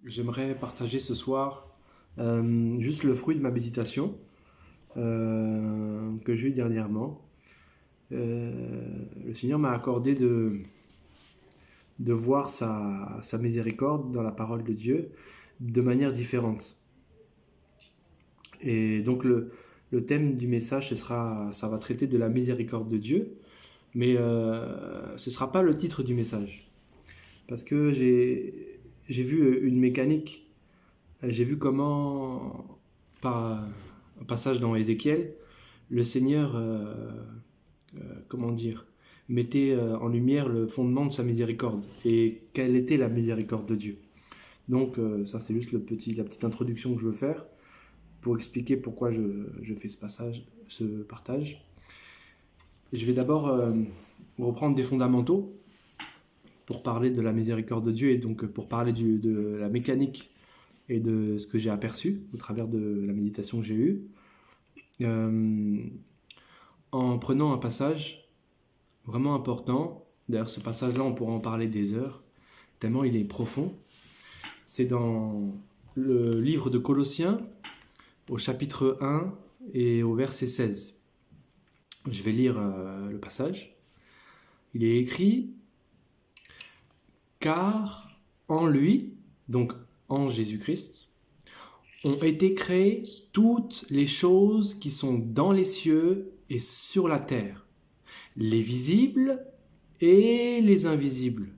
J'aimerais partager ce soir juste le fruit de ma méditation que j'ai eu dernièrement. Le Seigneur m'a accordé de voir sa miséricorde dans la parole de Dieu de manière différente. Et donc le thème du message, ça va traiter de la miséricorde de Dieu, mais ce ne sera pas le titre du message. Parce que j'ai vu une mécanique. J'ai vu comment, par un passage dans Ézéchiel, le Seigneur, comment dire, mettait en lumière le fondement de sa miséricorde et quelle était la miséricorde de Dieu. Donc ça c'est juste la petite introduction que je veux faire pour expliquer pourquoi je fais ce partage. Je vais d'abord reprendre des fondamentaux pour parler de la miséricorde de Dieu et donc pour parler de la mécanique et de ce que j'ai aperçu au travers de la méditation que j'ai eue, en prenant un passage vraiment important. D'ailleurs, ce passage-là, on pourra en parler des heures, tellement il est profond. C'est dans le livre de Colossiens, au chapitre 1 et au verset 16. Je vais lire le passage. Il est écrit « Car en lui, donc en Jésus-Christ, ont été créées toutes les choses qui sont dans les cieux et sur la terre, les visibles et les invisibles,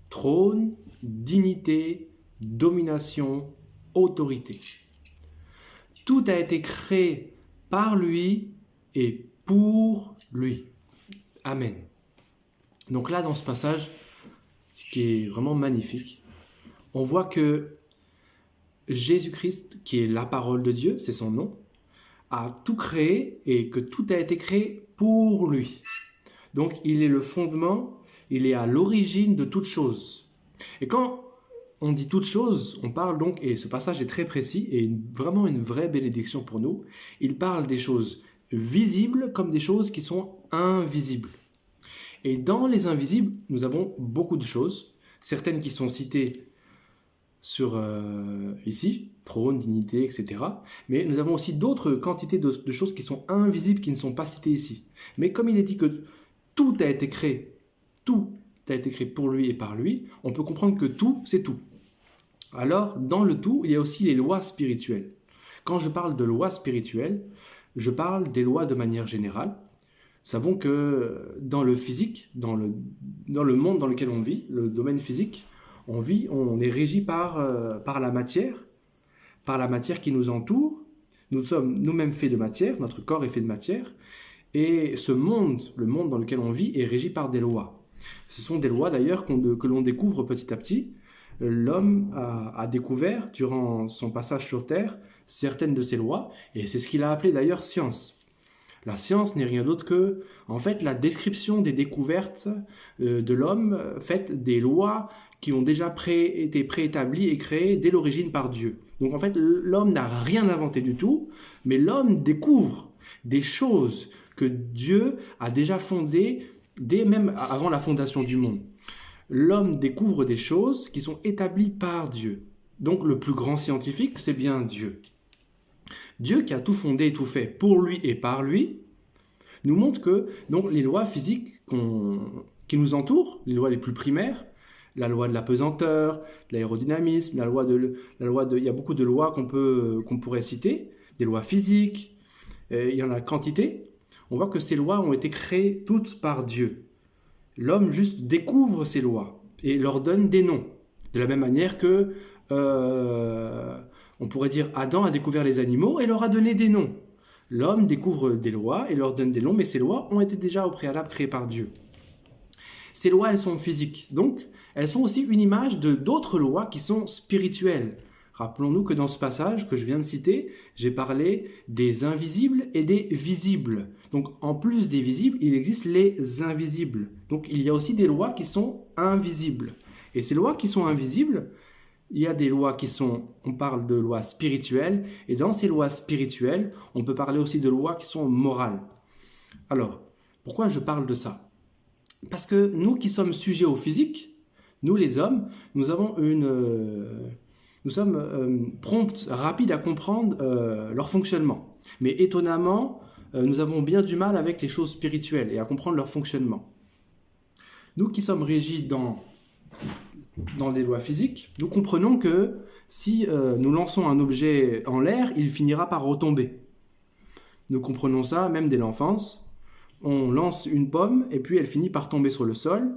trône, dignité, domination, autorité. Tout a été créé par lui et pour lui. Amen. » Donc là, dans ce passage, ce qui est vraiment magnifique, on voit que Jésus-Christ, qui est la parole de Dieu, c'est son nom, a tout créé et que tout a été créé pour lui. Donc il est le fondement, il est à l'origine de toute chose. Et quand on dit toute chose, on parle donc, et ce passage est très précis et vraiment une vraie bénédiction pour nous, il parle des choses visibles comme des choses qui sont invisibles. Et dans les invisibles, nous avons beaucoup de choses, certaines qui sont citées sur ici, trône, dignité, etc. Mais nous avons aussi d'autres quantités de choses qui sont invisibles, qui ne sont pas citées ici. Mais comme il est dit que tout a été créé pour lui et par lui, on peut comprendre que tout, c'est tout. Alors, dans le tout, il y a aussi les lois spirituelles. Quand je parle de lois spirituelles, je parle des lois de manière générale. Nous savons que dans le physique, dans le monde dans lequel on vit, le domaine physique, on est régi par la matière qui nous entoure. Nous sommes nous-mêmes faits de matière, notre corps est fait de matière, et ce monde, le monde dans lequel on vit, est régi par des lois. Ce sont des lois d'ailleurs que l'on découvre petit à petit. L'homme a découvert, durant son passage sur Terre, certaines de ces lois, et c'est ce qu'il a appelé d'ailleurs science. La science n'est rien d'autre que, en fait, la description des découvertes de l'homme, faites des lois qui ont déjà été préétablies et créées dès l'origine par Dieu. Donc en fait, l'homme n'a rien inventé du tout, mais l'homme découvre des choses que Dieu a déjà fondées dès même avant la fondation du monde. L'homme découvre des choses qui sont établies par Dieu. Donc le plus grand scientifique, c'est bien Dieu. Dieu qui a tout fondé et tout fait pour lui et par lui, nous montre que donc, les lois physiques qui nous entourent, les lois les plus primaires, la loi de la pesanteur, de l'aérodynamisme, il y a beaucoup de lois qu'on pourrait citer, des lois physiques, il y en a quantité. On voit que ces lois ont été créées toutes par Dieu. L'homme juste découvre ces lois et leur donne des noms. De la même manière que on pourrait dire Adam a découvert les animaux et leur a donné des noms. L'homme découvre des lois et leur donne des noms, mais ces lois ont été déjà au préalable créées par Dieu. Ces lois, elles sont physiques, donc elles sont aussi une image de d'autres lois qui sont spirituelles. Rappelons-nous que dans ce passage que je viens de citer, j'ai parlé des invisibles et des visibles. Donc en plus des visibles, il existe les invisibles. Donc il y a aussi des lois qui sont invisibles. Et ces lois qui sont invisibles, il y a des lois on parle de lois spirituelles, et dans ces lois spirituelles, on peut parler aussi de lois qui sont morales. Alors, pourquoi je parle de ça ? Parce que nous qui sommes sujets au physique, nous les hommes, nous avons nous sommes prompts, rapides à comprendre leur fonctionnement. Mais étonnamment, nous avons bien du mal avec les choses spirituelles et à comprendre leur fonctionnement. Nous qui sommes régis dans des lois physiques, nous comprenons que si nous lançons un objet en l'air, il finira par retomber. Nous comprenons ça même dès l'enfance. On lance une pomme et puis elle finit par tomber sur le sol.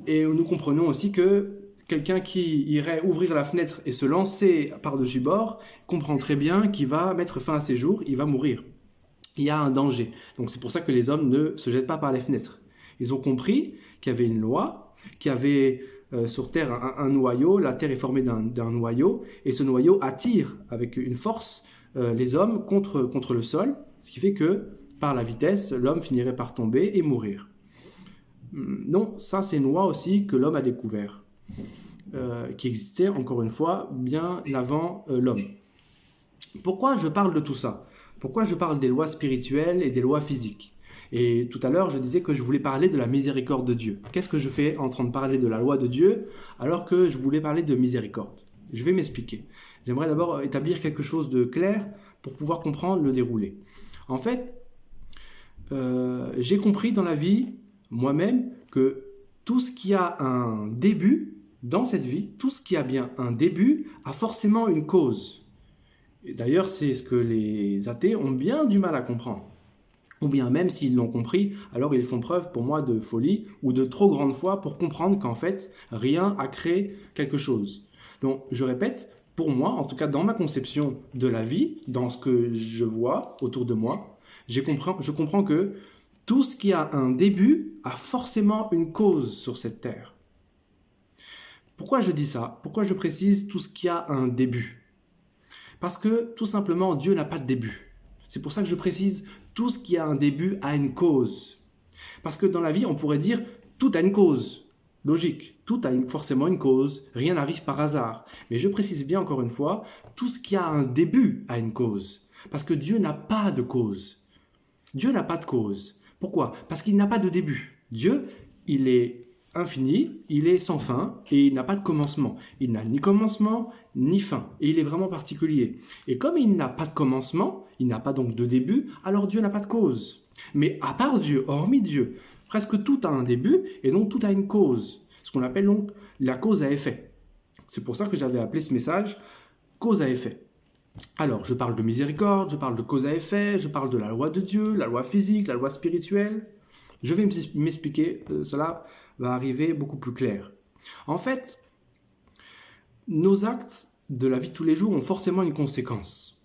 Et nous comprenons aussi que quelqu'un qui irait ouvrir la fenêtre et se lancer par-dessus bord comprend très bien qu'il va mettre fin à ses jours, il va mourir. Il y a un danger. Donc c'est pour ça que les hommes ne se jettent pas par les fenêtres. Ils ont compris qu'il y avait une loi, qu'il y avait sur Terre un noyau, la Terre est formée d'un noyau, et ce noyau attire avec une force les hommes contre le sol, ce qui fait que par la vitesse, l'homme finirait par tomber et mourir. Non, ça c'est une loi aussi que l'homme a découvert, qui existait encore une fois bien avant l'homme. Pourquoi je parle de tout ça ? Pourquoi je parle des lois spirituelles et des lois physiques ? Et tout à l'heure, je disais que je voulais parler de la miséricorde de Dieu. Qu'est-ce que je fais en train de parler de la loi de Dieu alors que je voulais parler de miséricorde ? Je vais m'expliquer. J'aimerais d'abord établir quelque chose de clair pour pouvoir comprendre le déroulé. En fait, j'ai compris dans la vie, moi-même, que tout ce qui a un début dans cette vie, tout ce qui a bien un début, a forcément une cause. Et d'ailleurs, c'est ce que les athées ont bien du mal à comprendre. Ou bien même s'ils l'ont compris, alors ils font preuve pour moi de folie ou de trop grande foi pour comprendre qu'en fait, rien a créé quelque chose. Donc, je répète, pour moi, en tout cas dans ma conception de la vie, dans ce que je vois autour de moi, je comprends que tout ce qui a un début a forcément une cause sur cette terre. Pourquoi je dis ça ? Pourquoi je précise tout ce qui a un début ? Parce que tout simplement, Dieu n'a pas de début. C'est pour ça que je précise tout ce qui a un début a une cause. Parce que dans la vie, on pourrait dire tout a une cause. Logique, tout a forcément une cause, rien n'arrive par hasard. Mais je précise bien encore une fois, tout ce qui a un début a une cause. Parce que Dieu n'a pas de cause. Dieu n'a pas de cause. Pourquoi ? Parce qu'il n'a pas de début. Dieu, il est infini, il est sans fin et il n'a pas de commencement. Il n'a ni commencement ni fin et il est vraiment particulier. Et comme il n'a pas de commencement, il n'a pas donc de début, alors Dieu n'a pas de cause. Mais à part Dieu, hormis Dieu, presque tout a un début et donc tout a une cause. Ce qu'on appelle donc la cause à effet. C'est pour ça que j'avais appelé ce message cause à effet. Alors, je parle de miséricorde, je parle de cause à effet, je parle de la loi de Dieu, la loi physique, la loi spirituelle. Je vais m'expliquer, cela va arriver beaucoup plus clair. En fait, nos actes de la vie de tous les jours ont forcément une conséquence.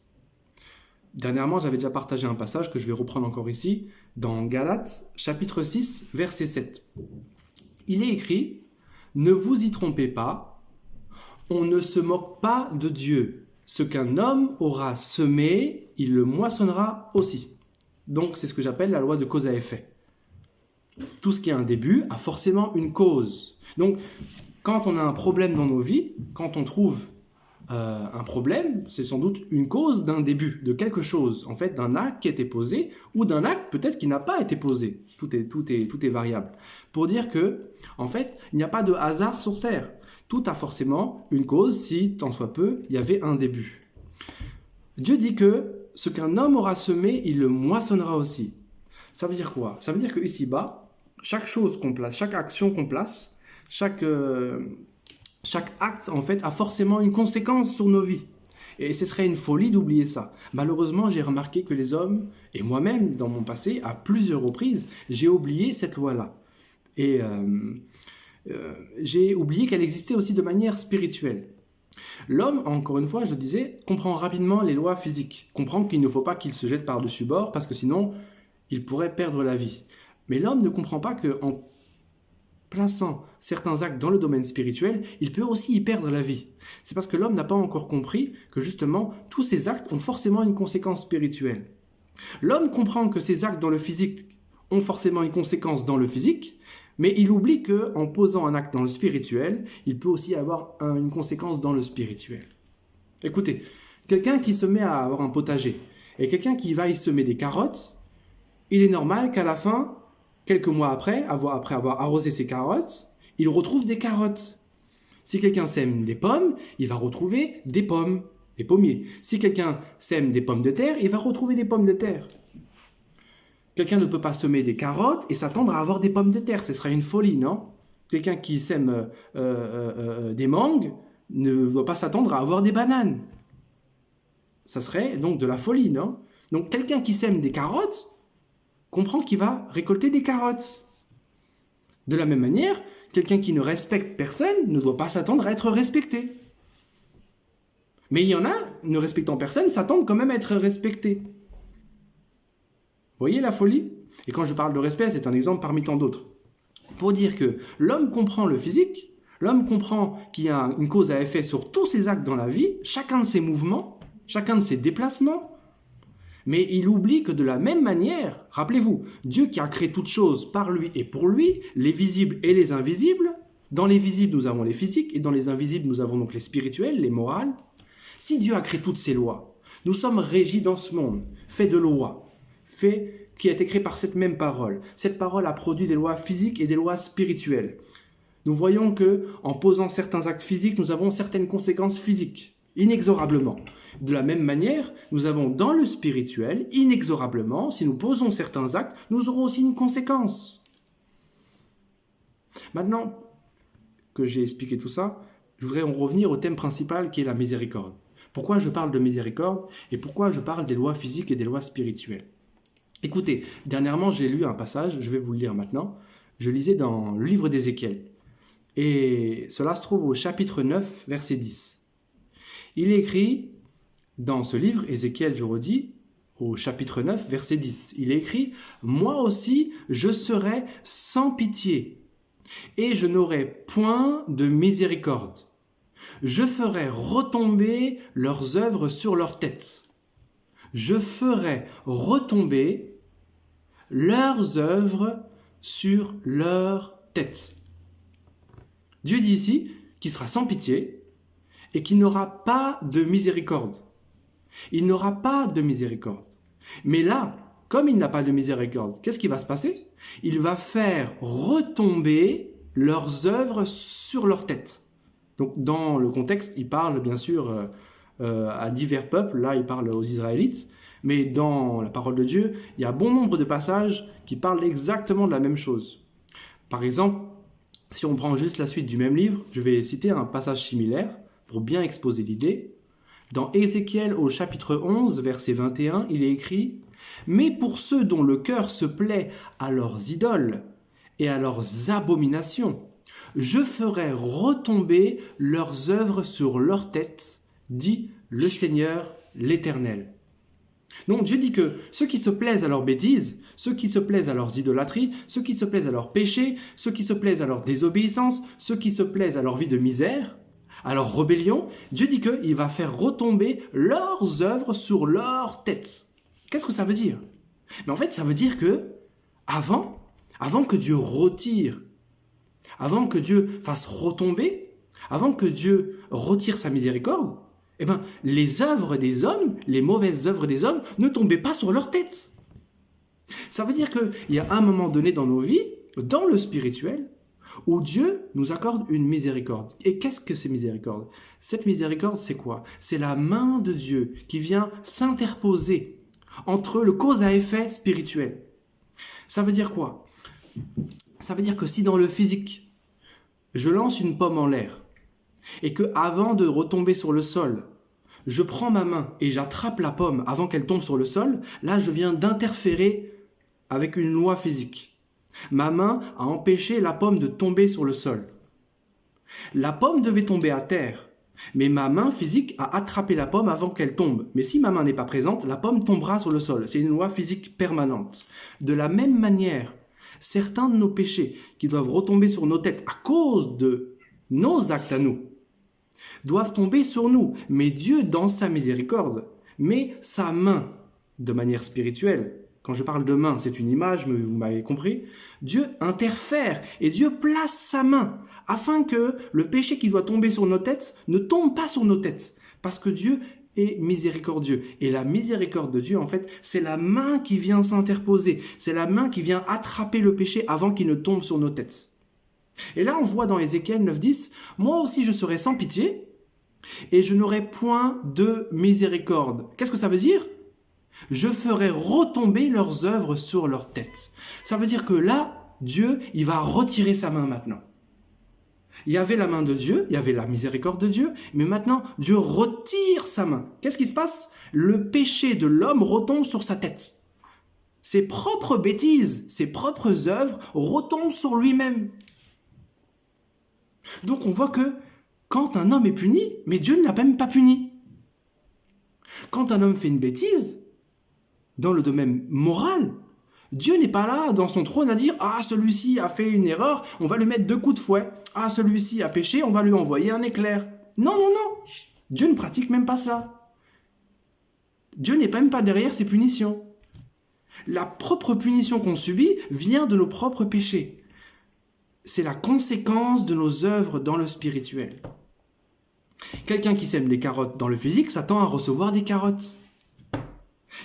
Dernièrement, j'avais déjà partagé un passage que je vais reprendre encore ici, dans Galates, chapitre 6, verset 7. Il est écrit « Ne vous y trompez pas, on ne se moque pas de Dieu. Ce qu'un homme aura semé, il le moissonnera aussi. » Donc, c'est ce que j'appelle la loi de cause à effet. Tout ce qui a un début a forcément une cause. Donc, quand on a un problème dans nos vies, quand on trouve un problème, c'est sans doute une cause d'un début, de quelque chose, en fait, d'un acte qui a été posé, ou d'un acte peut-être qui n'a pas été posé. Tout est variable. Pour dire que, en fait, il n'y a pas de hasard sur Terre. Tout a forcément une cause, si, tant soit peu, il y avait un début. Dieu dit que ce qu'un homme aura semé, il le moissonnera aussi. Ça veut dire quoi ? Ça veut dire qu'ici-bas, chaque chose qu'on place, chaque action qu'on place, chaque acte, en fait, a forcément une conséquence sur nos vies. Et ce serait une folie d'oublier ça. Malheureusement, j'ai remarqué que les hommes, et moi-même, dans mon passé, à plusieurs reprises, j'ai oublié cette loi-là. Et j'ai oublié qu'elle existait aussi de manière spirituelle. L'homme, encore une fois, je disais, comprend rapidement les lois physiques, comprend qu'il ne faut pas qu'il se jette par-dessus bord, parce que sinon, il pourrait perdre la vie. Mais l'homme ne comprend pas qu'en plaçant certains actes dans le domaine spirituel, il peut aussi y perdre la vie. C'est parce que l'homme n'a pas encore compris que justement, tous ces actes ont forcément une conséquence spirituelle. L'homme comprend que ces actes dans le physique ont forcément une conséquence dans le physique, mais il oublie qu'en posant un acte dans le spirituel, il peut aussi avoir une conséquence dans le spirituel. Écoutez, quelqu'un qui se met à avoir un potager et quelqu'un qui va y semer des carottes, il est normal qu'à la fin, quelques mois après avoir arrosé ses carottes, il retrouve des carottes. Si quelqu'un sème des pommes, il va retrouver des pommes, des pommiers. Si quelqu'un sème des pommes de terre, il va retrouver des pommes de terre. Quelqu'un ne peut pas semer des carottes et s'attendre à avoir des pommes de terre. Ce serait une folie, non? Quelqu'un qui sème des mangues ne doit pas s'attendre à avoir des bananes. Ça serait donc de la folie, non? Donc quelqu'un qui sème des carottes comprend qu'il va récolter des carottes. De la même manière, quelqu'un qui ne respecte personne ne doit pas s'attendre à être respecté. Mais il y en a, ne respectant personne, s'attendent quand même à être respectés. Vous voyez la folie? Et quand je parle de respect, c'est un exemple parmi tant d'autres. Pour dire que l'homme comprend le physique, l'homme comprend qu'il y a une cause à effet sur tous ses actes dans la vie, chacun de ses mouvements, chacun de ses déplacements, mais il oublie que de la même manière, rappelez-vous, Dieu qui a créé toutes choses par lui et pour lui, les visibles et les invisibles, dans les visibles nous avons les physiques et dans les invisibles nous avons donc les spirituels, les morales. Si Dieu a créé toutes ces lois, nous sommes régis dans ce monde, fait de lois, fait qui a été créé par cette même parole. Cette parole a produit des lois physiques et des lois spirituelles. Nous voyons que, en posant certains actes physiques, nous avons certaines conséquences physiques, inexorablement. De la même manière, nous avons dans le spirituel, inexorablement, si nous posons certains actes, nous aurons aussi une conséquence. Maintenant que j'ai expliqué tout ça, je voudrais en revenir au thème principal qui est la miséricorde. Pourquoi je parle de miséricorde et pourquoi je parle des lois physiques et des lois spirituelles? Écoutez, dernièrement j'ai lu un passage, je vais vous le lire maintenant. Je lisais dans le livre d'Ézéchiel. Et cela se trouve au chapitre 9, verset 10. Il est écrit dans ce livre, Ézéchiel, je redis, au chapitre 9, verset 10. Il est écrit « Moi aussi, je serai sans pitié, et je n'aurai point de miséricorde. Je ferai retomber leurs œuvres sur leur tête. Je ferai retomber leurs œuvres sur leur tête. » Dieu dit ici qu'il sera sans pitié et qu'il n'aura pas de miséricorde. Il n'aura pas de miséricorde. Mais là, comme il n'a pas de miséricorde, qu'est-ce qui va se passer? Il va faire retomber leurs œuvres sur leur tête. Donc dans le contexte, il parle bien sûr à divers peuples, là il parle aux Israélites, mais dans la parole de Dieu, il y a bon nombre de passages qui parlent exactement de la même chose. Par exemple, si on prend juste la suite du même livre, je vais citer un passage similaire pour bien exposer l'idée. Dans Ézéchiel au chapitre 11, verset 21, il est écrit « Mais pour ceux dont le cœur se plaît à leurs idoles et à leurs abominations, je ferai retomber leurs œuvres sur leur tête, dit le Seigneur l'Éternel. » Donc Dieu dit que ceux qui se plaisent à leurs bêtises, ceux qui se plaisent à leurs idolâtries, ceux qui se plaisent à leurs péchés, ceux qui se plaisent à leur désobéissance, ceux qui se plaisent à leur vie de misère, à leur rébellion, Dieu dit qu'il va faire retomber leurs œuvres sur leur tête. Qu'est-ce que ça veut dire? Mais en fait, ça veut dire que avant que Dieu retire, avant que Dieu fasse retomber, avant que Dieu retire sa miséricorde, eh bien, les œuvres des hommes, les mauvaises œuvres des hommes, ne tombaient pas sur leur tête. Ça veut dire qu'il y a un moment donné dans nos vies, dans le spirituel, où Dieu nous accorde une miséricorde. Et qu'est-ce que c'est miséricorde? Cette miséricorde, c'est quoi? C'est la main de Dieu qui vient s'interposer entre le cause à effet spirituel. Ça veut dire quoi? Ça veut dire que si dans le physique, je lance une pomme en l'air, et que avant de retomber sur le sol, je prends ma main et j'attrape la pomme avant qu'elle tombe sur le sol, là je viens d'interférer avec une loi physique. Ma main a empêché la pomme de tomber sur le sol. La pomme devait tomber à terre, mais ma main physique a attrapé la pomme avant qu'elle tombe. Mais si ma main n'est pas présente, la pomme tombera sur le sol. C'est une loi physique permanente. De la même manière, certains de nos péchés qui doivent retomber sur nos têtes à cause de nos actes à nous, doivent tomber sur nous. Mais Dieu, dans sa miséricorde, met sa main de manière spirituelle. Quand je parle de main, c'est une image, mais vous m'avez compris. Dieu interfère et Dieu place sa main afin que le péché qui doit tomber sur nos têtes ne tombe pas sur nos têtes. Parce que Dieu est miséricordieux. Et la miséricorde de Dieu, en fait, c'est la main qui vient s'interposer. C'est la main qui vient attraper le péché avant qu'il ne tombe sur nos têtes. Et là, on voit dans Ézéchiel 9:10, « Moi aussi je serai sans pitié, et je n'aurai point de miséricorde. » Qu'est-ce que ça veut dire? Je ferai retomber leurs œuvres sur leur tête. Ça veut dire que là, Dieu, il va retirer sa main maintenant. Il y avait la main de Dieu, il y avait la miséricorde de Dieu, mais maintenant, Dieu retire sa main. Qu'est-ce qui se passe? Le péché de l'homme retombe sur sa tête. Ses propres bêtises, ses propres œuvres retombent sur lui-même. Donc on voit que quand un homme est puni, mais Dieu ne l'a même pas puni. Quand un homme fait une bêtise, dans le domaine moral, Dieu n'est pas là dans son trône à dire « Ah, celui-ci a fait une erreur, on va lui mettre 2 coups de fouet. Ah, celui-ci a péché, on va lui envoyer un éclair. » Non, non, non. Dieu ne pratique même pas cela. Dieu n'est même pas derrière ses punitions. La propre punition qu'on subit vient de nos propres péchés. C'est la conséquence de nos œuvres dans le spirituel. Quelqu'un qui sème les carottes dans le physique s'attend à recevoir des carottes.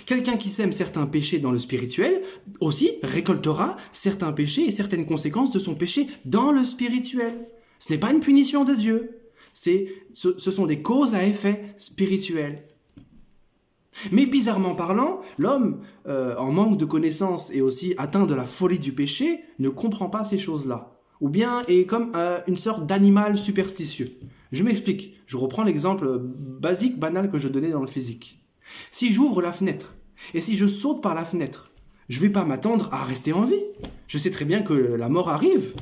Quelqu'un qui sème certains péchés dans le spirituel aussi récoltera certains péchés et certaines conséquences de son péché dans le spirituel. Ce n'est pas une punition de Dieu. Ce sont des causes à effet spirituels. Mais bizarrement parlant, l'homme, en manque de connaissances et aussi atteint de la folie du péché, ne comprend pas ces choses-là. Ou bien est comme une sorte d'animal superstitieux. Je m'explique. Je reprends l'exemple basique, banal que je donnais dans le physique. Si j'ouvre la fenêtre et si je saute par la fenêtre, je ne vais pas m'attendre à rester en vie. Je sais très bien que la mort arrive.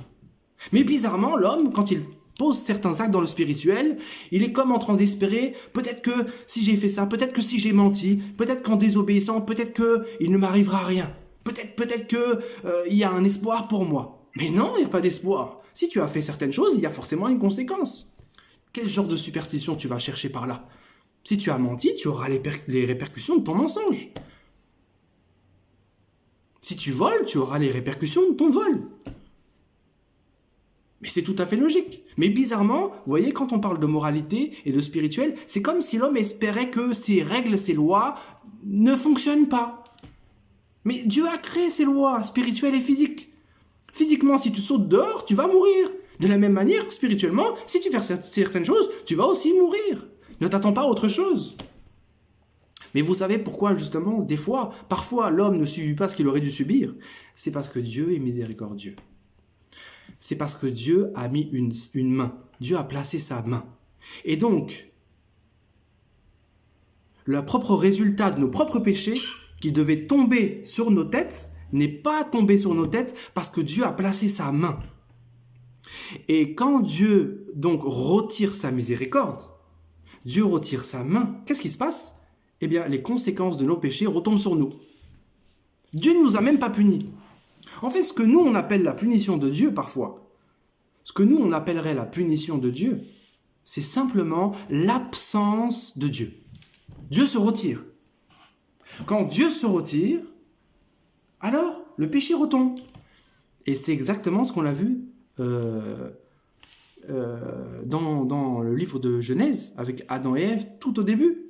Mais bizarrement, l'homme, quand il pose certains actes dans le spirituel, il est comme en train d'espérer, peut-être que si j'ai fait ça, peut-être que si j'ai menti, peut-être qu'en désobéissant, peut-être qu'il ne m'arrivera rien. Peut-être qu'il y a un espoir pour moi. Mais non, il n'y a pas d'espoir. Si tu as fait certaines choses, il y a forcément une conséquence. Quel genre de superstition tu vas chercher par là? Si tu as menti, tu auras les répercussions de ton mensonge. Si tu voles, tu auras les répercussions de ton vol. Mais c'est tout à fait logique. Mais bizarrement, vous voyez, quand on parle de moralité et de spirituel, c'est comme si l'homme espérait que ces règles, ces lois ne fonctionnent pas. Mais Dieu a créé ces lois spirituelles et physiques. Physiquement, si tu sautes dehors, tu vas mourir. De la même manière, spirituellement, si tu fais certaines choses, tu vas aussi mourir. Ne t'attends pas à autre chose. Mais vous savez pourquoi, justement, des fois, parfois, l'homme ne subit pas ce qu'il aurait dû subir? C'est parce que Dieu est miséricordieux. C'est parce que Dieu a mis une main. Dieu a placé sa main. Et donc, le propre résultat de nos propres péchés, qui devait tomber sur nos têtes, n'est pas tombé sur nos têtes parce que Dieu a placé sa main. Et quand Dieu, donc, retire sa miséricorde, Dieu retire sa main, qu'est-ce qui se passe? Eh bien, les conséquences de nos péchés retombent sur nous. Dieu ne nous a même pas punis. En fait, ce que nous, on appelle la punition de Dieu parfois, ce que nous, on appellerait la punition de Dieu, c'est simplement l'absence de Dieu. Dieu se retire. Quand Dieu se retire, alors le péché retombe. Et c'est exactement ce qu'on a vu dans le livre de Genèse, avec Adam et Ève, tout au début.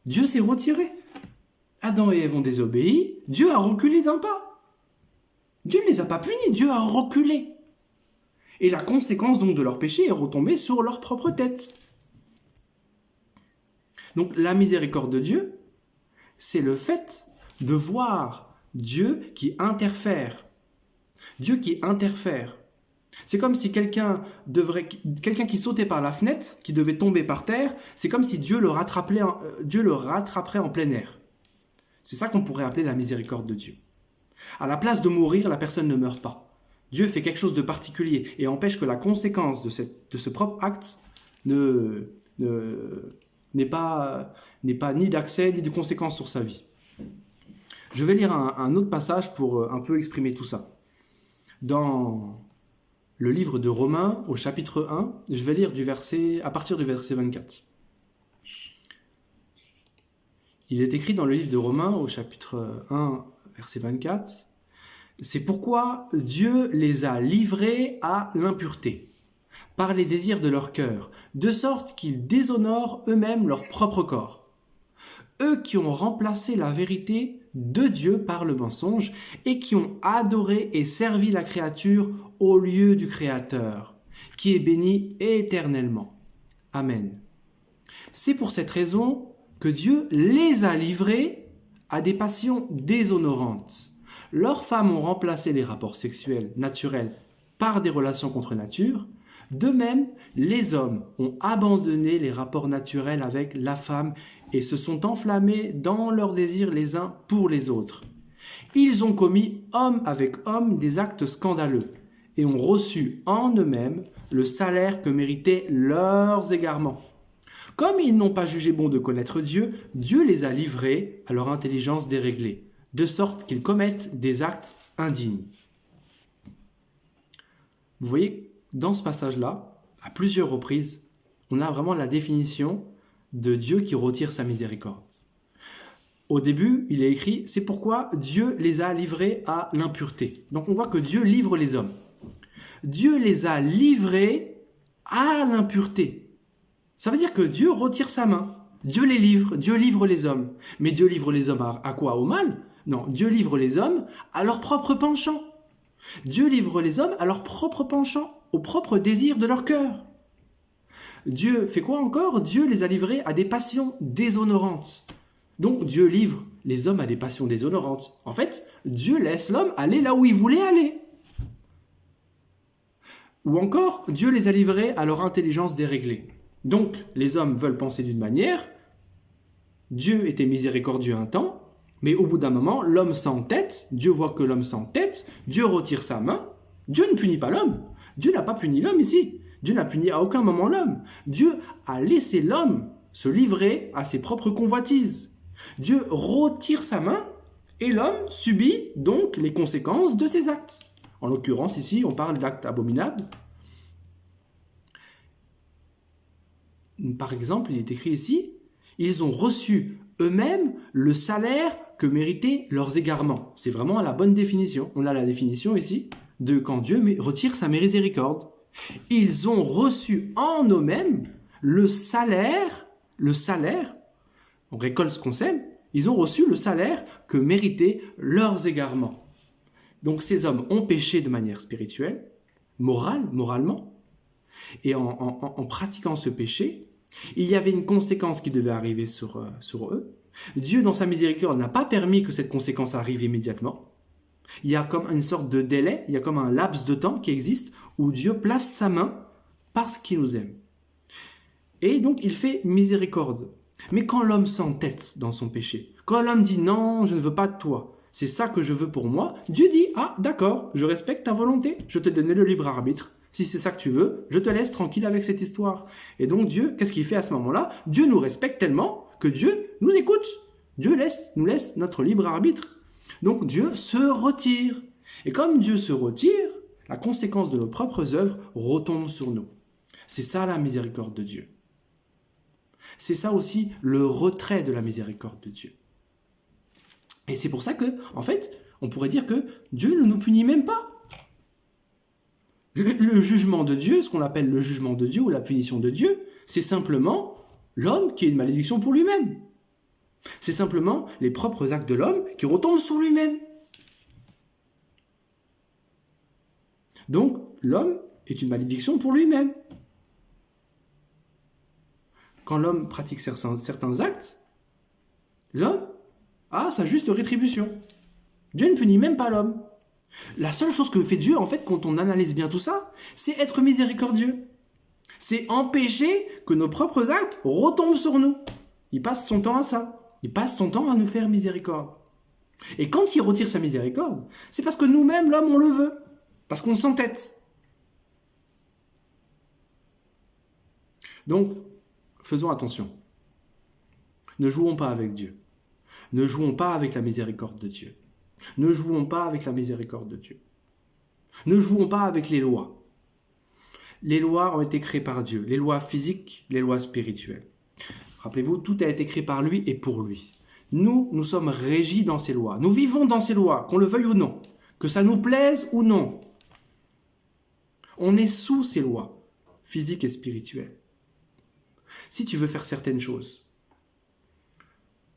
Dieu s'est retiré. Adam et Ève ont désobéi, Dieu a reculé d'un pas. Dieu ne les a pas punis, Dieu a reculé. Et la conséquence donc de leur péché est retombée sur leur propre tête. Donc la miséricorde de Dieu, c'est le fait de voir Dieu qui interfère. Dieu qui interfère. C'est comme si quelqu'un qui sautait par la fenêtre, qui devait tomber par terre, c'est comme si Dieu le rattraperait en plein air. C'est ça qu'on pourrait appeler la miséricorde de Dieu. À la place de mourir, la personne ne meurt pas. Dieu fait quelque chose de particulier et empêche que la conséquence de ce propre acte n'ait pas ni d'accès ni de conséquences sur sa vie. Je vais lire un autre passage pour un peu exprimer tout ça. Dans le livre de Romains, au chapitre 1, je vais lire à partir du verset 24. Il est écrit dans le livre de Romains, au chapitre 1, verset 24, « C'est pourquoi Dieu les a livrés à l'impureté, par les désirs de leur cœur, de sorte qu'ils déshonorent eux-mêmes leur propre corps. Eux qui ont remplacé la vérité de Dieu par le mensonge et qui ont adoré et servi la créature au lieu du Créateur, qui est béni éternellement. Amen. C'est pour cette raison que Dieu les a livrés à des passions déshonorantes. Leurs femmes ont remplacé les rapports sexuels naturels par des relations contre nature. De même, les hommes ont abandonné les rapports naturels avec la femme et se sont enflammés dans leurs désirs les uns pour les autres. Ils ont commis homme avec homme des actes scandaleux et ont reçu en eux-mêmes le salaire que méritaient leurs égarements. Comme ils n'ont pas jugé bon de connaître Dieu, Dieu les a livrés à leur intelligence déréglée, de sorte qu'ils commettent des actes indignes. Vous voyez, dans ce passage-là, à plusieurs reprises, on a vraiment la définition de Dieu qui retire sa miséricorde. Au début, il est écrit « C'est pourquoi Dieu les a livrés à l'impureté ». Donc on voit que Dieu livre les hommes. Dieu les a livrés à l'impureté. Ça veut dire que Dieu retire sa main. Dieu les livre, Dieu livre les hommes. Mais Dieu livre les hommes à quoi? Au mal? Non, Dieu livre les hommes à leur propre penchant. Dieu livre les hommes à leur propre penchant, au propre désir de leur cœur. Dieu fait quoi encore? Dieu les a livrés à des passions déshonorantes. Donc Dieu livre les hommes à des passions déshonorantes. En fait, Dieu laisse l'homme aller là où il voulait aller. Ou encore, Dieu les a livrés à leur intelligence déréglée. Donc, les hommes veulent penser d'une manière, Dieu était miséricordieux un temps, mais au bout d'un moment, l'homme s'entête, Dieu voit que l'homme s'entête, Dieu retire sa main, Dieu ne punit pas l'homme. Dieu n'a pas puni l'homme ici. Dieu n'a puni à aucun moment l'homme. Dieu a laissé l'homme se livrer à ses propres convoitises. Dieu retire sa main et l'homme subit donc les conséquences de ses actes. En l'occurrence, ici, on parle d'actes abominables. Par exemple, il est écrit ici, ils ont reçu eux-mêmes le salaire que méritaient leurs égarements. C'est vraiment la bonne définition. On a la définition ici de quand Dieu retire sa miséricorde. Ils ont reçu en eux-mêmes le salaire, on récolte ce qu'on sème, ils ont reçu le salaire que méritaient leurs égarements. Donc ces hommes ont péché de manière spirituelle, moralement, et en pratiquant ce péché, il y avait une conséquence qui devait arriver sur eux. Dieu, dans sa miséricorde, n'a pas permis que cette conséquence arrive immédiatement. Il y a comme une sorte de délai, il y a comme un laps de temps qui existe où Dieu place sa main parce qu'il nous aime. Et donc il fait miséricorde. Mais quand l'homme s'entête dans son péché, quand l'homme dit non, je ne veux pas de toi, c'est ça que je veux pour moi, Dieu dit ah d'accord, je respecte ta volonté, je te donne le libre arbitre. Si c'est ça que tu veux, je te laisse tranquille avec cette histoire. Et donc Dieu, qu'est-ce qu'il fait à ce moment-là? Dieu nous respecte tellement que Dieu nous écoute. Dieu nous laisse notre libre arbitre. Donc Dieu se retire. Et comme Dieu se retire, la conséquence de nos propres œuvres retombe sur nous. C'est ça la miséricorde de Dieu. C'est ça aussi le retrait de la miséricorde de Dieu. Et c'est pour ça que, en fait, on pourrait dire que Dieu ne nous punit même pas. Le jugement de Dieu, ce qu'on appelle le jugement de Dieu ou la punition de Dieu, c'est simplement l'homme qui est une malédiction pour lui-même. C'est simplement les propres actes de l'homme qui retombent sur lui-même. Donc, l'homme est une malédiction pour lui-même. Quand l'homme pratique certains actes, l'homme a sa juste rétribution. Dieu ne punit même pas l'homme. La seule chose que fait Dieu, en fait, quand on analyse bien tout ça, c'est être miséricordieux. C'est empêcher que nos propres actes retombent sur nous. Il passe son temps à ça. Il passe son temps à nous faire miséricorde. Et quand il retire sa miséricorde, c'est parce que nous-mêmes, l'homme, on le veut. Parce qu'on s'entête. Donc, faisons attention. Ne jouons pas avec Dieu. Ne jouons pas avec la miséricorde de Dieu. Ne jouons pas avec la miséricorde de Dieu. Ne jouons pas avec les lois. Les lois ont été créées par Dieu. Les lois physiques, les lois spirituelles. Rappelez-vous, tout a été créé par lui et pour lui. Nous sommes régis dans ces lois. Nous vivons dans ces lois, qu'on le veuille ou non. Que ça nous plaise ou non. On est sous ces lois, physiques et spirituelles. Si tu veux faire certaines choses,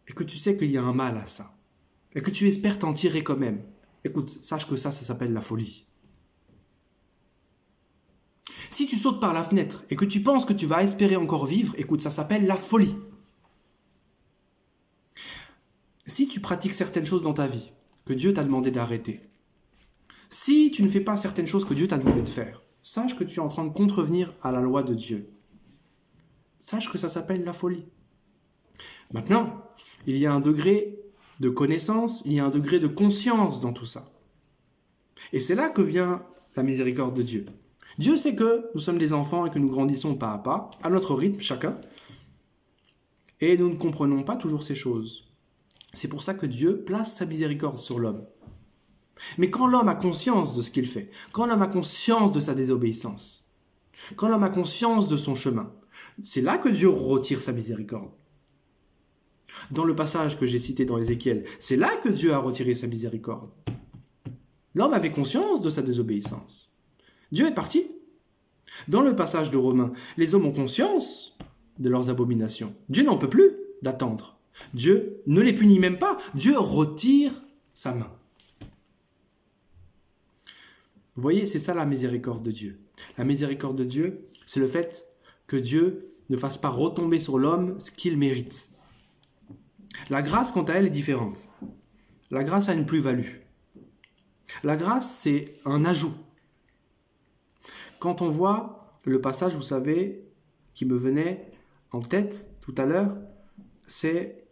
et que tu sais qu'il y a un mal à ça, et que tu espères t'en tirer quand même, écoute, sache que ça s'appelle la folie. Si tu sautes par la fenêtre et que tu penses que tu vas espérer encore vivre, écoute, ça s'appelle la folie. Si tu pratiques certaines choses dans ta vie que Dieu t'a demandé d'arrêter, si tu ne fais pas certaines choses que Dieu t'a demandé de faire, sache que tu es en train de contrevenir à la loi de Dieu. Sache que ça s'appelle la folie. Maintenant, il y a un degré de connaissance, il y a un degré de conscience dans tout ça. Et c'est là que vient la miséricorde de Dieu. Dieu sait que nous sommes des enfants et que nous grandissons pas à pas, à notre rythme, chacun, et nous ne comprenons pas toujours ces choses. C'est pour ça que Dieu place sa miséricorde sur l'homme. Mais quand l'homme a conscience de ce qu'il fait, quand l'homme a conscience de sa désobéissance, quand l'homme a conscience de son chemin, c'est là que Dieu retire sa miséricorde. Dans le passage que j'ai cité dans Ézéchiel, c'est là que Dieu a retiré sa miséricorde. L'homme avait conscience de sa désobéissance. Dieu est parti. Dans le passage de Romains, les hommes ont conscience de leurs abominations. Dieu n'en peut plus d'attendre. Dieu ne les punit même pas. Dieu retire sa main. Vous voyez, c'est ça la miséricorde de Dieu. La miséricorde de Dieu, c'est le fait que Dieu ne fasse pas retomber sur l'homme ce qu'il mérite. La grâce, quant à elle, est différente. La grâce a une plus-value. La grâce, c'est un ajout. Quand on voit le passage, vous savez, qui me venait en tête tout à l'heure, c'est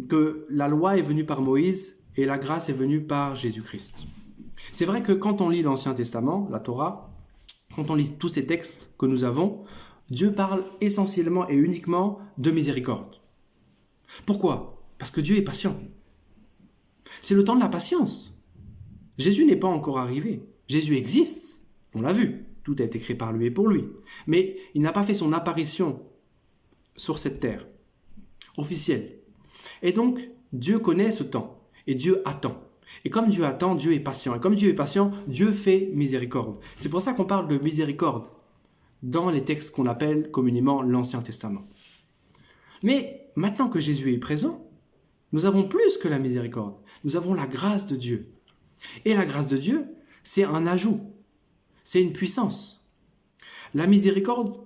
que la loi est venue par Moïse et la grâce est venue par Jésus-Christ. C'est vrai que quand on lit l'Ancien Testament, la Torah, quand on lit tous ces textes que nous avons, Dieu parle essentiellement et uniquement de miséricorde. Pourquoi ? Parce que Dieu est patient. C'est le temps de la patience. Jésus n'est pas encore arrivé. Jésus existe, on l'a vu. Tout a été créé par lui et pour lui. Mais il n'a pas fait son apparition sur cette terre, officielle. Et donc, Dieu connaît ce temps. Et Dieu attend. Et comme Dieu attend, Dieu est patient. Et comme Dieu est patient, Dieu fait miséricorde. C'est pour ça qu'on parle de miséricorde dans les textes qu'on appelle communément l'Ancien Testament. Mais maintenant que Jésus est présent, nous avons plus que la miséricorde. Nous avons la grâce de Dieu. Et la grâce de Dieu, c'est un ajout. C'est une puissance. La miséricorde,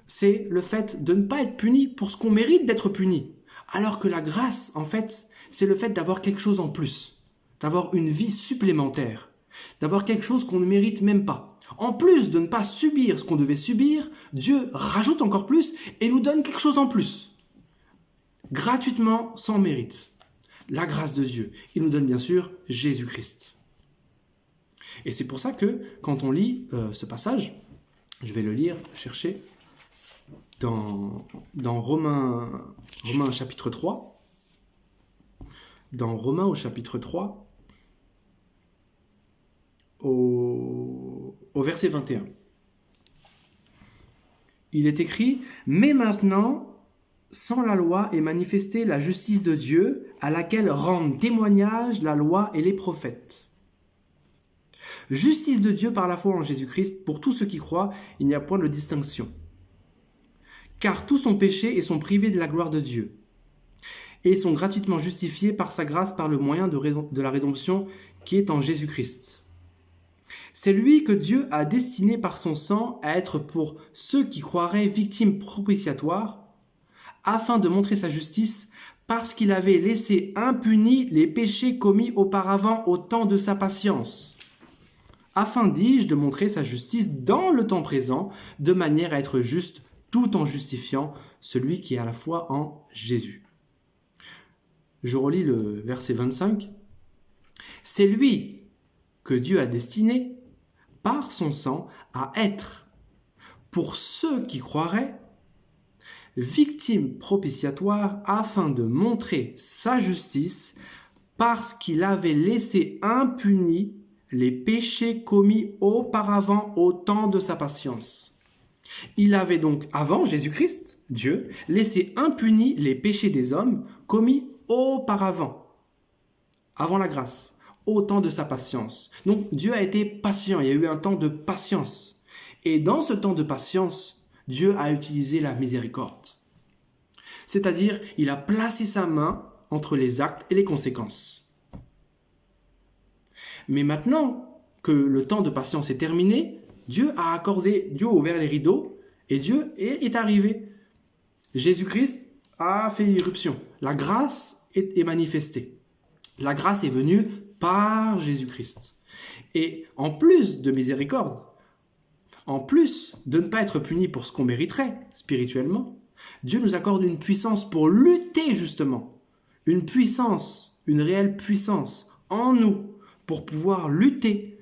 c'est le fait de ne pas être puni pour ce qu'on mérite d'être puni. Alors que la grâce, en fait, c'est le fait d'avoir quelque chose en plus. D'avoir une vie supplémentaire. D'avoir quelque chose qu'on ne mérite même pas. En plus de ne pas subir ce qu'on devait subir, Dieu rajoute encore plus et nous donne quelque chose en plus. Gratuitement, sans mérite. La grâce de Dieu. Il nous donne bien sûr Jésus-Christ. Et c'est pour ça que quand on lit ce passage, je vais le lire, chercher, dans Romains chapitre 3, dans Romains au chapitre 3, au verset 21. Il est écrit « Mais maintenant, sans la loi est manifestée la justice de Dieu, à laquelle rendent témoignage la loi et les prophètes. » Justice de Dieu par la foi en Jésus-Christ, pour tous ceux qui croient, il n'y a point de distinction. Car tous sont péchés et sont privés de la gloire de Dieu, et sont gratuitement justifiés par sa grâce par le moyen de la rédemption qui est en Jésus-Christ. C'est lui que Dieu a destiné par son sang à être pour ceux qui croiraient victimes propitiatoires, afin de montrer sa justice, parce qu'il avait laissé impunis les péchés commis auparavant au temps de sa patience. Afin, dis-je, de montrer sa justice dans le temps présent, de manière à être juste tout en justifiant celui qui est à la foi en Jésus. Je relis le verset 25. C'est lui que Dieu a destiné, par son sang, à être, pour ceux qui croiraient, victime propitiatoire, afin de montrer sa justice, parce qu'il avait laissé impunis les péchés commis auparavant au temps de sa patience. Il avait donc, avant Jésus-Christ, Dieu, laissé impunis les péchés des hommes commis auparavant, avant la grâce, au temps de sa patience. Donc Dieu a été patient, il y a eu un temps de patience. Et dans ce temps de patience, Dieu a utilisé la miséricorde. C'est-à-dire, il a placé sa main entre les actes et les conséquences. Mais maintenant que le temps de patience est terminé, Dieu a ouvert les rideaux et Dieu est arrivé. Jésus-Christ a fait irruption. La grâce est manifestée. La grâce est venue par Jésus-Christ. Et en plus de miséricorde, en plus de ne pas être puni pour ce qu'on mériterait spirituellement, Dieu nous accorde une puissance pour lutter justement. Une puissance, une réelle puissance en nous pour pouvoir lutter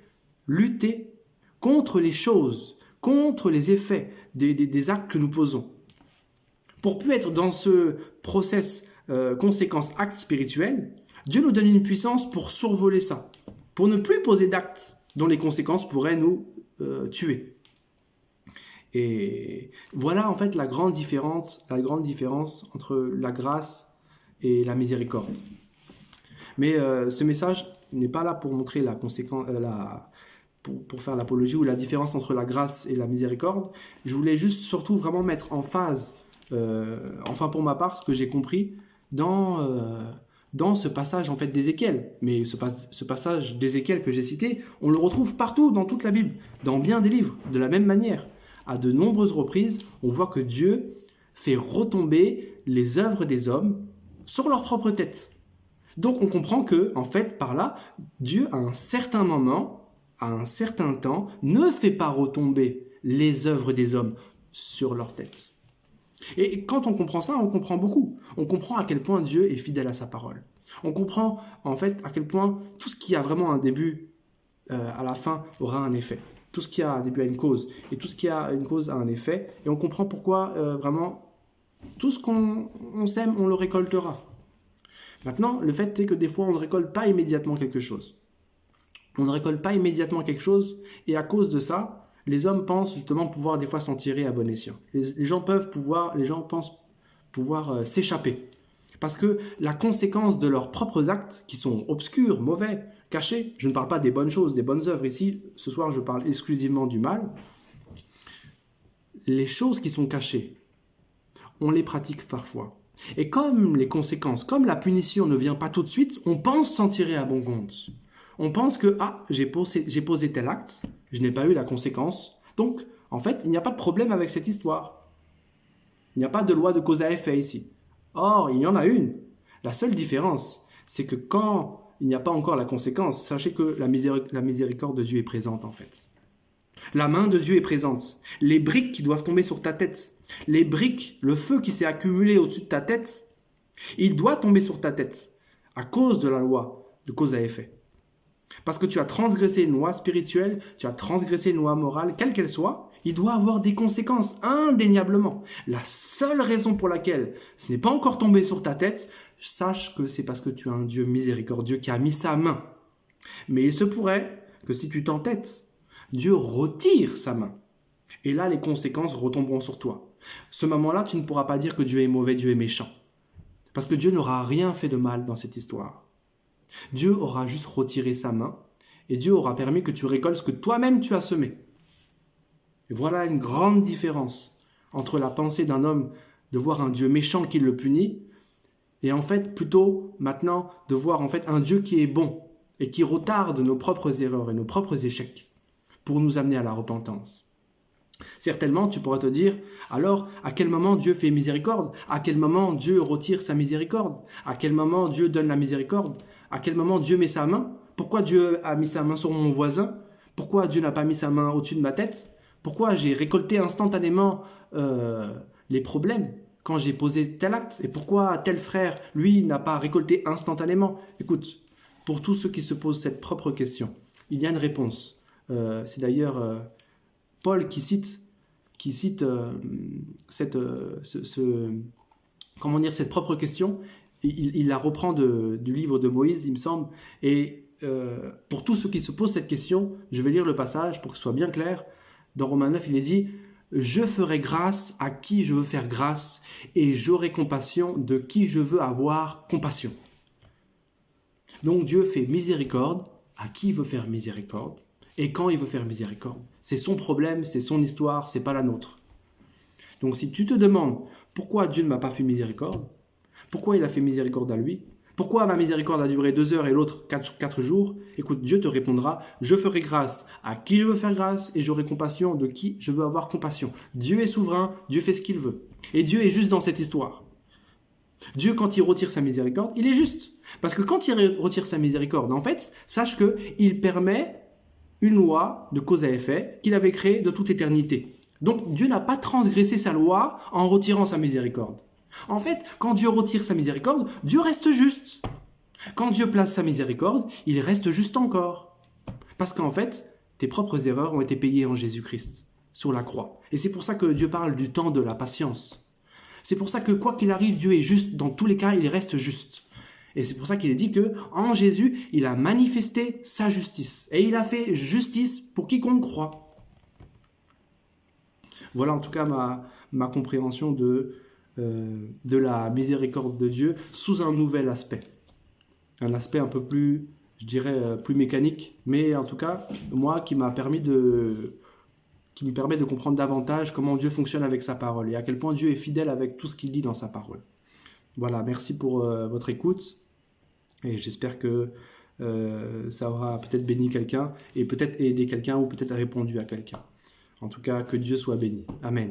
contre les choses, contre les effets des actes que nous posons. Pour plus être dans ce process conséquence acte spirituel, Dieu nous donne une puissance pour survoler ça, pour ne plus poser d'actes dont les conséquences pourraient nous tuer. Et voilà en fait la grande différence entre la grâce et la miséricorde. Mais ce message n'est pas là pour montrer la conséquence, pour faire l'apologie ou la différence entre la grâce et la miséricorde. Je voulais juste surtout vraiment mettre en phase, enfin pour ma part, ce que j'ai compris dans ce passage en fait d'Ézéchiel. Mais ce passage d'Ézéchiel que j'ai cité, on le retrouve partout dans toute la Bible, dans bien des livres, de la même manière. À de nombreuses reprises, on voit que Dieu fait retomber les œuvres des hommes sur leur propre tête. Donc on comprend que, en fait, par là, Dieu, à un certain moment, à un certain temps, ne fait pas retomber les œuvres des hommes sur leur tête. Et quand on comprend ça, on comprend beaucoup. On comprend à quel point Dieu est fidèle à sa parole. On comprend, en fait, à quel point tout ce qui a vraiment un début, à la fin, aura un effet. Tout ce qui a un début a une cause, et tout ce qui a une cause a un effet. Et on comprend pourquoi, vraiment, tout ce qu'on sème, on le récoltera. Maintenant, le fait est que des fois, on ne récolte pas immédiatement quelque chose. On ne récolte pas immédiatement quelque chose, et à cause de ça, les hommes pensent justement pouvoir des fois s'en tirer à bon escient. Les gens pensent pouvoir s'échapper. Parce que la conséquence de leurs propres actes, qui sont obscurs, mauvais, cachés, je ne parle pas des bonnes choses, des bonnes œuvres ici, ce soir je parle exclusivement du mal, les choses qui sont cachées, on les pratique parfois. Et comme les conséquences, comme la punition ne vient pas tout de suite, on pense s'en tirer à bon compte. On pense que, j'ai posé tel acte, je n'ai pas eu la conséquence, donc en fait il n'y a pas de problème avec cette histoire. Il n'y a pas de loi de cause à effet ici. Or, il y en a une. La seule différence, c'est que quand il n'y a pas encore la conséquence, sachez que la miséricorde de Dieu est présente en fait. La main de Dieu est présente. Les briques qui doivent tomber sur ta tête, les briques, le feu qui s'est accumulé au-dessus de ta tête, il doit tomber sur ta tête à cause de la loi de cause à effet. Parce que tu as transgressé une loi spirituelle, tu as transgressé une loi morale, quelle qu'elle soit, il doit avoir des conséquences, indéniablement. La seule raison pour laquelle ce n'est pas encore tombé sur ta tête, sache que c'est parce que tu as un Dieu miséricordieux qui a mis sa main. Mais il se pourrait que si tu t'entêtes, Dieu retire sa main. Et là, les conséquences retomberont sur toi. Ce moment-là, tu ne pourras pas dire que Dieu est mauvais, Dieu est méchant. Parce que Dieu n'aura rien fait de mal dans cette histoire. Dieu aura juste retiré sa main et Dieu aura permis que tu récoltes ce que toi-même tu as semé. Et voilà une grande différence entre la pensée d'un homme de voir un Dieu méchant qui le punit et en fait plutôt maintenant de voir en fait un Dieu qui est bon et qui retarde nos propres erreurs et nos propres échecs pour nous amener à la repentance. Certainement, tu pourras te dire, alors, à quel moment Dieu fait miséricorde? À quel moment Dieu retire sa miséricorde? À quel moment Dieu donne la miséricorde? À quel moment Dieu met sa main? Pourquoi Dieu a mis sa main sur mon voisin? Pourquoi Dieu n'a pas mis sa main au-dessus de ma tête? Pourquoi j'ai récolté instantanément les problèmes quand j'ai posé tel acte? Et pourquoi tel frère, lui, n'a pas récolté instantanément? Écoute, pour tous ceux qui se posent cette propre question, il y a une réponse. C'est d'ailleurs Paul qui cite cette propre question. Il la reprend du livre de Moïse, il me semble. Et pour tous ceux qui se posent cette question, je vais lire le passage pour que ce soit bien clair. Dans Romains 9, il est dit « Je ferai grâce à qui je veux faire grâce, et j'aurai compassion de qui je veux avoir compassion. » Donc Dieu fait miséricorde à qui il veut faire miséricorde, et quand il veut faire miséricorde. C'est son problème, c'est son histoire, c'est pas la nôtre. Donc si tu te demandes pourquoi Dieu ne m'a pas fait miséricorde, pourquoi il a fait miséricorde à lui, Pourquoi ma miséricorde a duré 2 heures et l'autre 4 jours? Écoute, Dieu te répondra, je ferai grâce à qui je veux faire grâce et j'aurai compassion de qui je veux avoir compassion. Dieu est souverain, Dieu fait ce qu'il veut. Et Dieu est juste dans cette histoire. Dieu, quand il retire sa miséricorde, il est juste. Parce que quand il retire sa miséricorde, en fait, sache qu'il permet une loi de cause à effet qu'il avait créée de toute éternité. Donc Dieu n'a pas transgressé sa loi en retirant sa miséricorde. En fait, quand Dieu retire sa miséricorde, Dieu reste juste. Quand Dieu place sa miséricorde, il reste juste encore. Parce qu'en fait, tes propres erreurs ont été payées en Jésus-Christ, sur la croix. Et c'est pour ça que Dieu parle du temps de la patience. C'est pour ça que quoi qu'il arrive, Dieu est juste. Dans tous les cas, il reste juste. Et c'est pour ça qu'il est dit que en Jésus, il a manifesté sa justice. Et il a fait justice pour quiconque croit. Voilà en tout cas ma compréhension de la miséricorde de Dieu sous un nouvel aspect. Un aspect un peu plus, je dirais, plus mécanique. Mais en tout cas, moi, qui me permet de comprendre davantage comment Dieu fonctionne avec sa parole et à quel point Dieu est fidèle avec tout ce qu'il dit dans sa parole. Voilà, merci pour votre écoute et j'espère que ça aura peut-être béni quelqu'un et peut-être aidé quelqu'un ou peut-être répondu à quelqu'un. En tout cas, que Dieu soit béni. Amen.